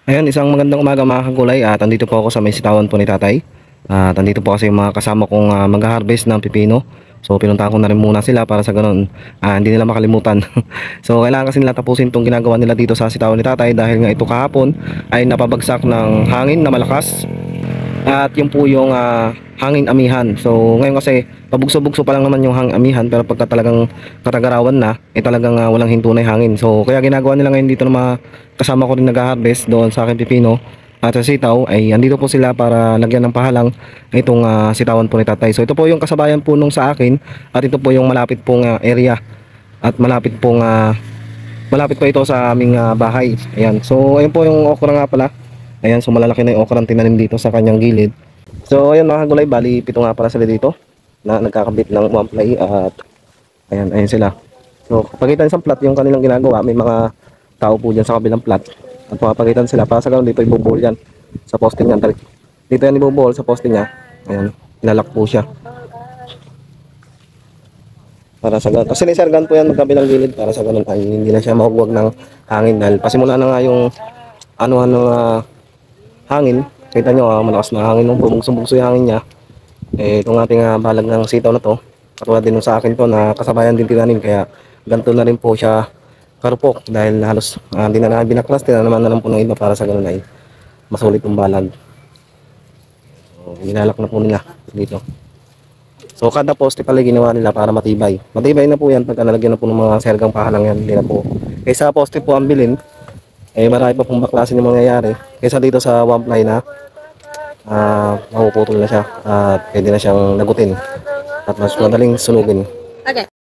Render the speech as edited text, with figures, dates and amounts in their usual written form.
Ayan, isang magandang umaga mga kagulay at andito po ako sa may sitawan po ni tatay. At andito po kasi yung mga kasama kong mag-harvest ng pipino. So pinuntahan ko na rin muna sila para sa ganun hindi nila makalimutan. So kailangan kasi nila tapusin itong ginagawa nila dito sa sitawan ni tatay dahil nga ito kahapon ay napabagsak ng hangin na malakas. At yun po yung hangin amihan. So ngayon kasi pabugso-bugso pa lang naman yung hangin amihan, pero pagka talagang katagarawan na, talagang walang hinto na yung hangin. So kaya ginagawa nila ngayon dito na mga kasama ko rin nag-harvest doon sa akin pipino at sa sitaw ay andito po sila para lagyan ng pahalang itong sitawan po ni tatay. So ito po yung kasabayan po nung sa akin at ito po yung malapit pong area at malapit po ito sa aming bahay. Ayan. So ayun po yung okra nga pala. Ayan, so malalaki na yung okra ang tinanim dito sa kanyang gilid. So ayan mga kagulay, bali pito nga pala sila dito na nagkakabit ng one ply at ayan sila. So pagitan isang plat yung kanilang ginagawa, may mga tao po dyan sa kabilang plat at papagitan sila para sa ganoon dito ibubuhol yan sa posting yan. Dito yan ibubuhol sa posting niya. Ayan, ilalak po siya para sa ganoon. Kasi nisargan po yan magkabilang gilid para sa ganoon ay hindi na siya mahuwag ng hangin dahil pasimula na nga yung hangin. Kita nyo malakas na hangin nung bumugso-bugso yung hangin niya. Itong ating balag ng sitaw na to, katulad din sa akin to na kasabayan din tinanim, kaya ganito na rin po siya karupok dahil halos hindi na binaklas, tinanaman na lang po ng iba para sa ganun ay masulit yung balag. So nilalak na po nila dito. So kada poste pala ginawa nila para matibay na po yan pagka nalagyan na po ng mga sergang pahalang yan. Hindi na po kaysa poste po ang bilin, marami pa pong baklasin yung mangyayari kaysa dito sa one ply na mapuputol na siya at pwede na siyang lagutin at mas madaling sunugin.